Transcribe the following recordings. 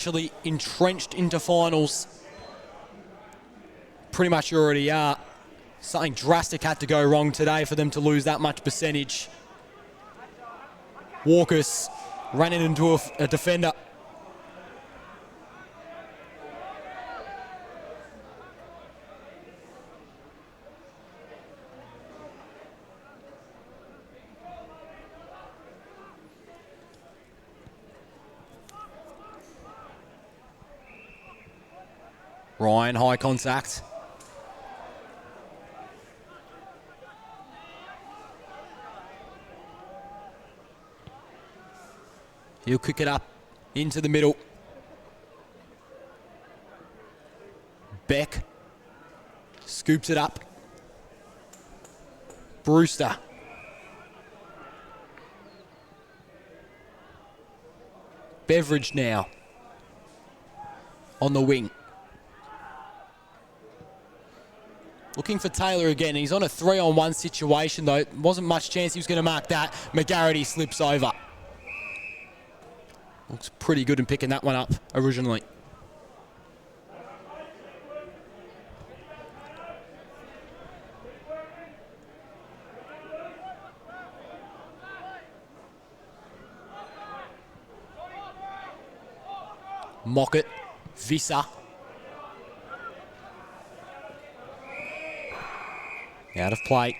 Actually entrenched into finals. Pretty much already are. Something drastic had to go wrong today for them to lose that much percentage. Walkus ran into a defender. Ryan, high contact. He'll kick it up into the middle. Beck scoops it up. Brewster. Beveridge now on the wing. Looking for Taylor again. He's on a 3-on-1 situation though. Wasn't much chance he was going to mark that. McGarity slips over. Looks pretty good in picking that one up originally. Mockett, Visser. Out of play.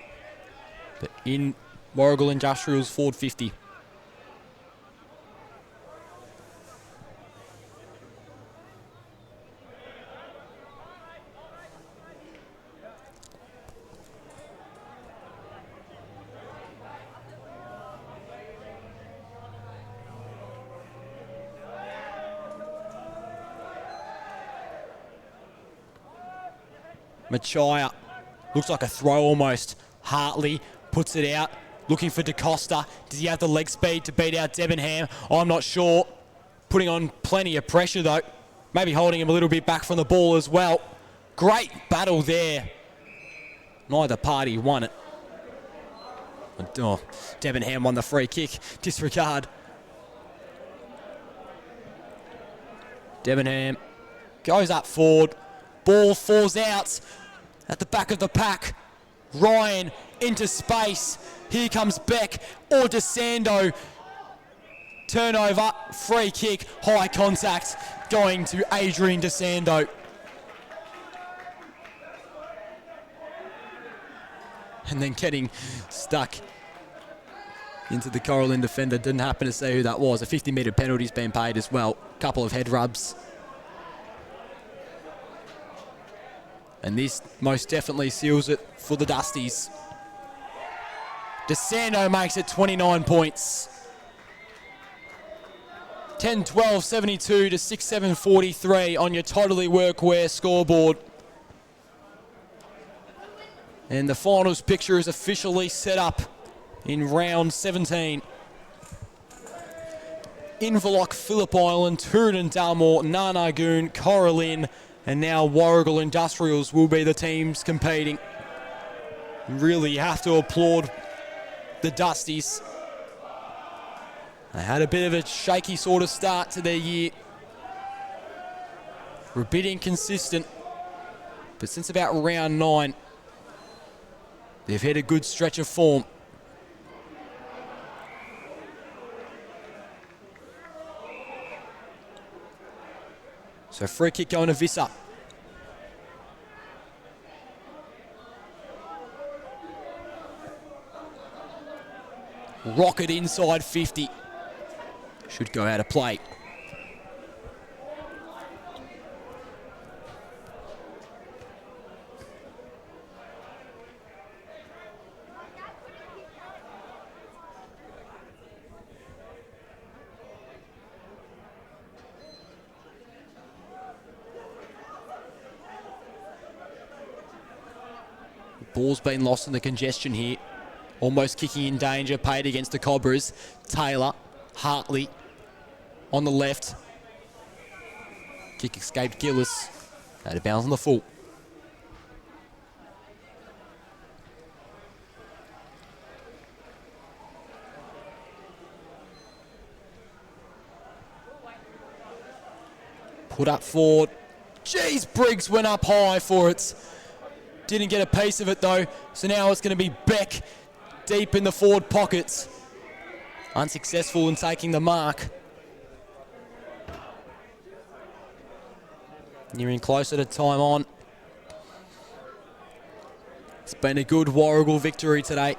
But in Warragul Industrial's forward 50. Machaya. Looks like a throw almost. Hartley puts it out. Looking for DeCosta. Does he have the leg speed to beat out Debenham? I'm not sure. Putting on plenty of pressure though. Maybe holding him a little bit back from the ball as well. Great battle there. Neither party won it. Oh, Debenham won the free kick. Disregard. Debenham goes up forward. Ball falls out at the back of the pack. Ryan into space. Here comes Beck or DeSando. Turnover, free kick, high contact going to Adrian DeSando. And then getting stuck into the Cora+Lynn defender. Didn't happen to see who that was. A 50-metre penalty's been paid as well. Couple of head rubs. And this most definitely seals it for the Dusties. DeSando makes it 29 points. 10-12-72 to 6-7-43 on your Totally Workwear scoreboard. And the finals picture is officially set up in round 17. Inverloch, Phillip Island, Tooradin, Dalmore, Narnagoon, Cora+Lynn, and now Warragul Industrials will be the teams competing. Really have to applaud the Dusties. They had a bit of a shaky sort of start to their year. Were a bit inconsistent, but since about round 9, they've had a good stretch of form. So free kick going to Visser. Rocket inside 50. Should go out of play. Ball's been lost in the congestion here. Almost kicking in danger, paid against the Cobras. Taylor, Hartley on the left. Kick escaped Gillis. Out of bounds on the full. Put up forward. Jeez, Briggs went up high for it. Didn't get a piece of it though. So now it's going to be Beck deep in the forward pockets. Unsuccessful in taking the mark. Nearing closer to time on. It's been a good Warragul victory today.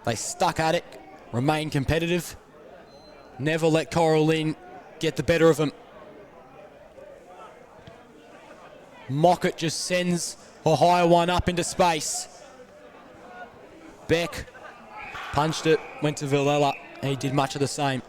They stuck at it, remained competitive, never let Cora+Lynn get the better of them. Mockett just sends a higher one up into space. Beck punched it, went to Villela, and he did much of the same.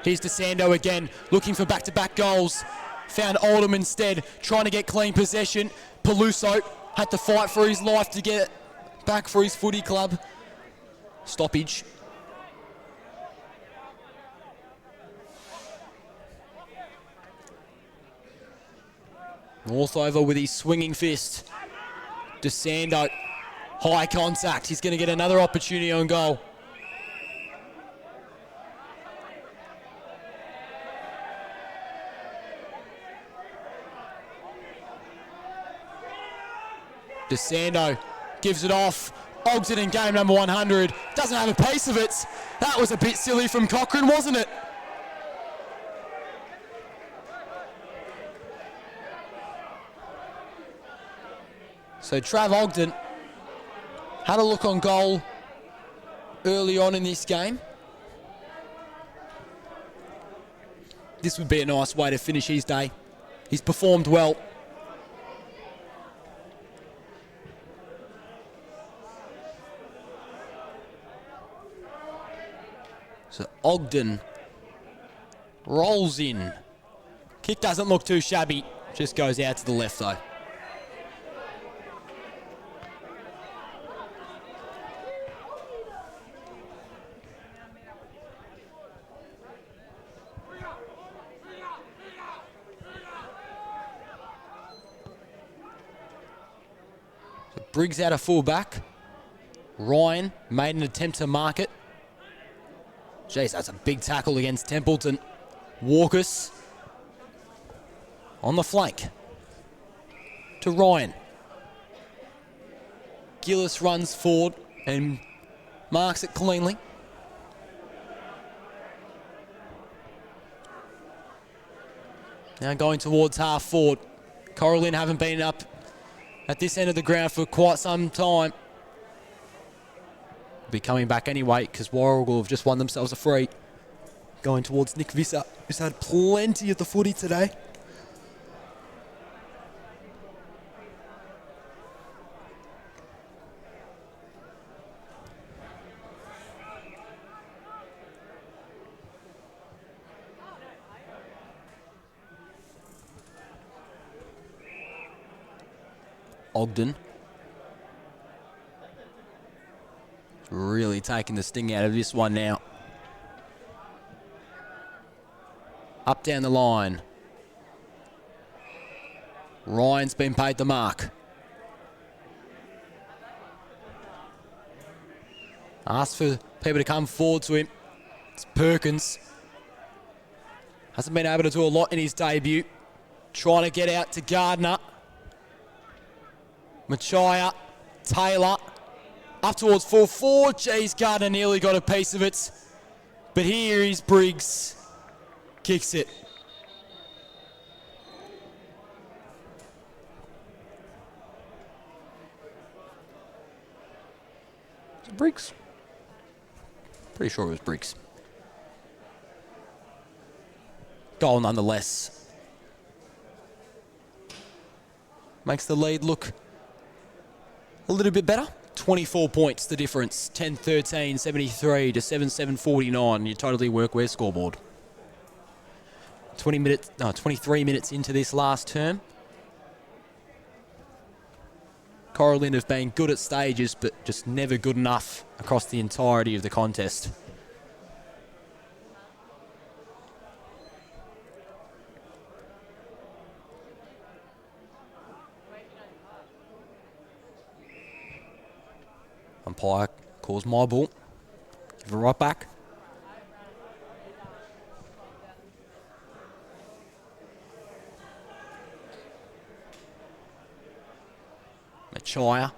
Here's DeSando again, looking for back-to-back goals. Found Oldham instead, trying to get clean possession. Peluso had to fight for his life to get it back for his footy club. Stoppage. Northover with his swinging fist. DeSando, high contact. He's going to get another opportunity on goal. DeSando gives it off. Ogden in game number 100. Doesn't have a piece of it. That was a bit silly from Cochrane, wasn't it? So Trav Ogden had a look on goal early on in this game. This would be a nice way to finish his day. He's performed well. So Ogden rolls in. Kick doesn't look too shabby. Just goes out to the left though. So Briggs out of fullback. Ryan made an attempt to mark it. Jeez, that's a big tackle against Templeton. Walkus on the flank to Ryan. Gillis runs forward and marks it cleanly. Now going towards half forward. Cora+Lynn haven't been up at this end of the ground for quite some time. Be coming back anyway because Warragul have just won themselves a free. Going towards Nick Visser, who's had plenty of the footy today. Ogden. Really taking the sting out of this one now. Up down the line. Ryan's been paid the mark. Asked for people to come forward to him. It's Perkins. Hasn't been able to do a lot in his debut. Trying to get out to Gardner. Machaya. Taylor. Up towards full forward. Jeez, Gardner nearly got a piece of it. But here is Briggs. Kicks it. Is it Briggs? Pretty sure it was Briggs. Goal nonetheless. Makes the lead look a little bit better. 24 points the difference. 10-13, 73 to 7-7-49. Your Totally Workwear scoreboard. 23 minutes into this last term. Cora+Lynn have been good at stages, but just never good enough across the entirety of the contest. Umpire calls my ball. Give it right back. Machaya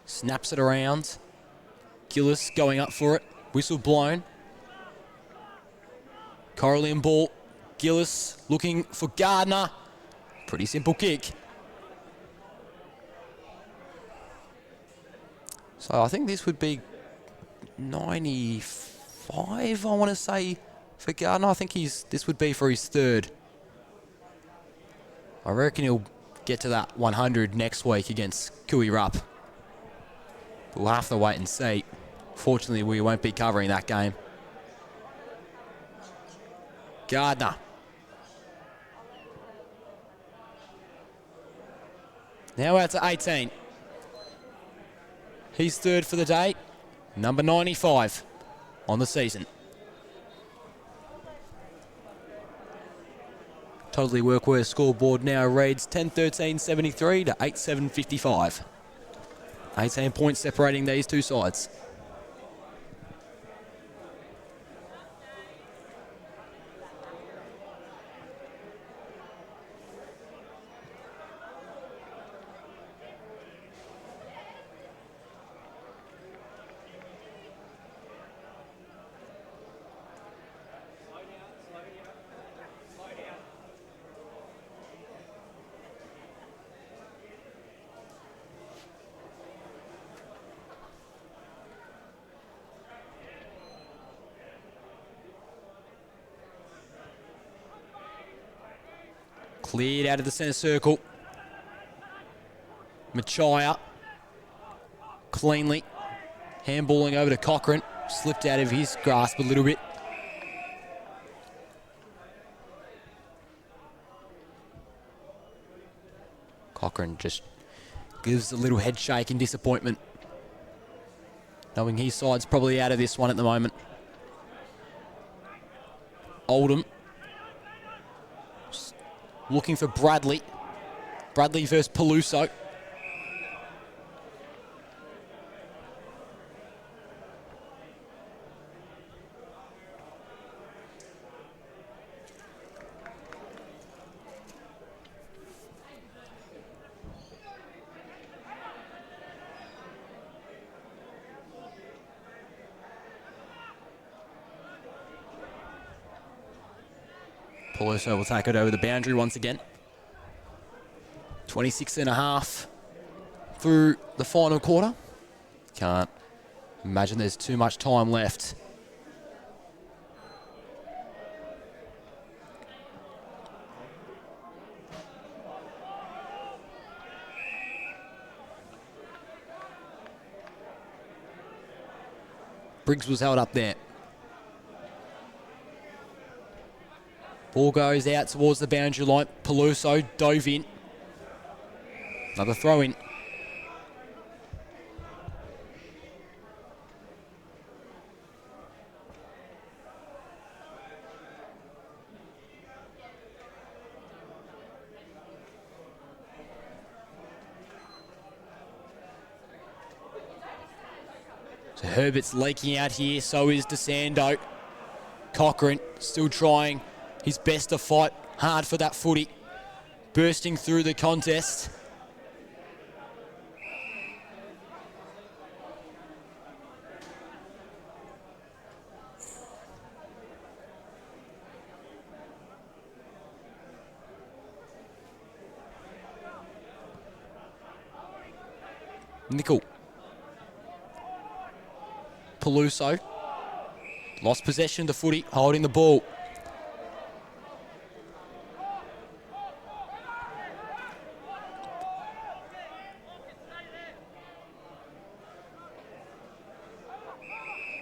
snaps it around. Gillis going up for it. Whistle blown. Cora+Lynn ball. Gillis looking for Gardner. Pretty simple kick. So I think this would be 95, I want to say, for Gardner. I think this would be for his third. I reckon he'll get to that 100 next week against Kui Rupp. We'll have to wait and see. Fortunately, we won't be covering that game. Gardner. Now out to 18. He's third for the day. Number 95 on the season. Totally Workwear scoreboard now reads 10-13-73 to 8-7-55. 18 points separating these two sides. Cleared out of the centre circle. Machaya. Cleanly. Handballing over to Cochrane. Slipped out of his grasp a little bit. Cochrane just gives a little head shake in disappointment, knowing his side's probably out of this one at the moment. Oldham. Looking for Bradley. Bradley versus Peluso. Peluso will take it over the boundary once again. 26 and a half through the final quarter. Can't imagine there's too much time left. Briggs was held up there. Ball goes out towards the boundary line. Peluso dove in. Another throw in. So Herbert's leaking out here, so is DeSando. Cochrane still trying his best to fight hard for that footy. Bursting through the contest. Nickel. Peluso. Lost possession of the footy, holding the ball.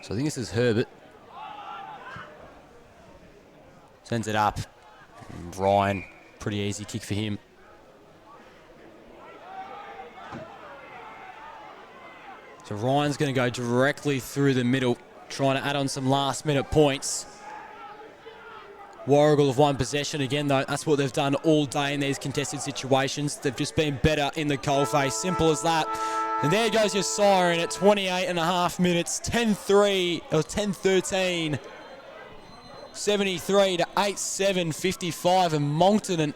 So I think this is Herbert. Sends it up. And Ryan, pretty easy kick for him. So Ryan's going to go directly through the middle, trying to add on some last-minute points. Warragul have won possession again, though. That's what they've done all day in these contested situations. They've just been better in the coalface. Simple as that. And there goes your siren at 28.5 minutes. 10-3, or 10-13. 73 to 8-7, 55. And Moncton and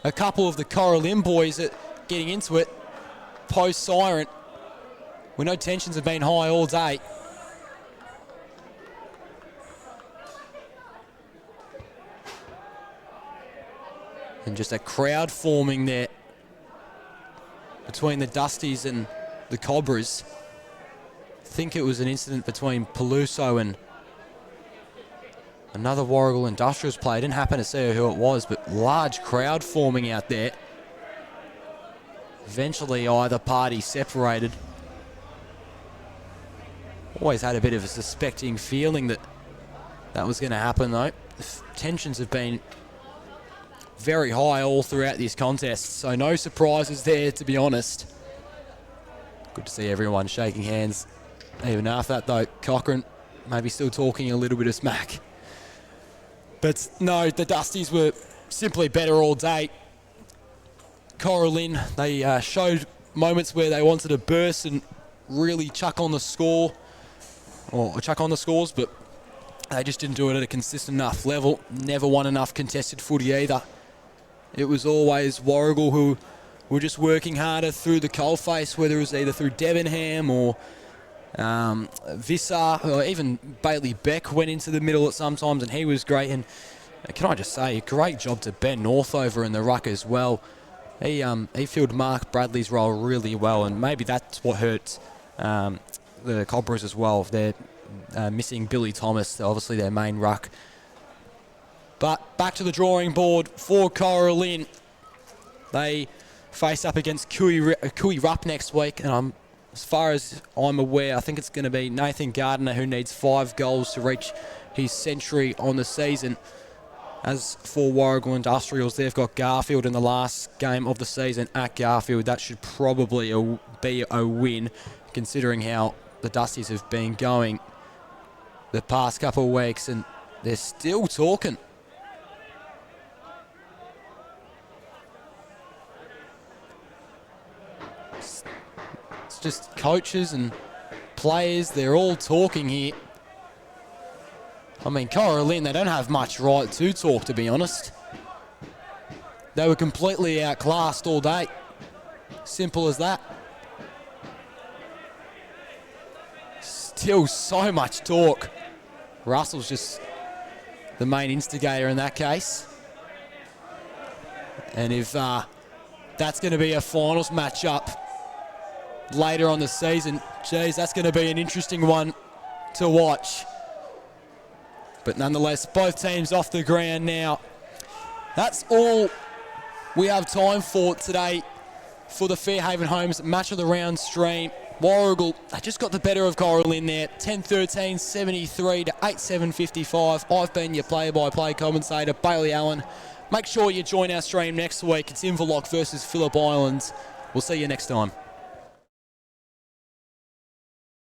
a couple of the Cora+Lynn boys are getting into it post-siren. We know tensions have been high all day. And just a crowd forming there between the Dusties and the Cobras. I think it was an incident between Peluso and another Warragul Industrials player. I didn't happen to see who it was, but large crowd forming out there. Eventually either party separated. Always had a bit of a suspecting feeling that that was going to happen, though. The tensions have been very high all throughout this contest, so no surprises there, to be honest. Good to see everyone shaking hands. Even after that, though, Cochrane maybe still talking a little bit of smack. But no, the Dusties were simply better all day. Cora+Lynn, they showed moments where they wanted to burst and really chuck on the score, or chuck on the scores, but they just didn't do it at a consistent enough level. Never won enough contested footy either. It was always Warragul who were just working harder through the coalface, whether it was either through Debenham or Visser, or even Bailey Beck went into the middle at some times, and he was great. And can I just say, great job to Ben Northover in the ruck as well. He filled Mark Bradley's role really well, and maybe that's what hurt the Cobras as well. They're missing Billy Thomas, obviously their main ruck. But back to the drawing board for Cora+Lynn. They face up against Cooey Rupp next week, and as far as I'm aware, I think it's going to be Nathan Gardner who needs 5 goals to reach his century on the season. As for Warragul Industrials, they've got Garfield in the last game of the season at Garfield. That should probably be a win, considering how the Dusties have been going the past couple of weeks, and they're still talking. It's just coaches and players, they're all talking here. I mean, Cora+Lynn, they don't have much right to talk, to be honest. They were completely outclassed all day. Simple as that. Still so much talk. Russell's just the main instigator in that case. And if that's going to be a finals matchup later on the season, geez, that's going to be an interesting one to watch. But nonetheless, both teams off the ground now. That's all we have time for today for the Fairhaven Homes Match of the Round stream. Warragul, they just got the better of Cora+Lynn there. 10-13, 73 to 8-7, 55. I've been your play-by-play commentator, Bailey Allen. Make sure you join our stream next week. It's Inverloch versus Phillip Island. We'll see you next time.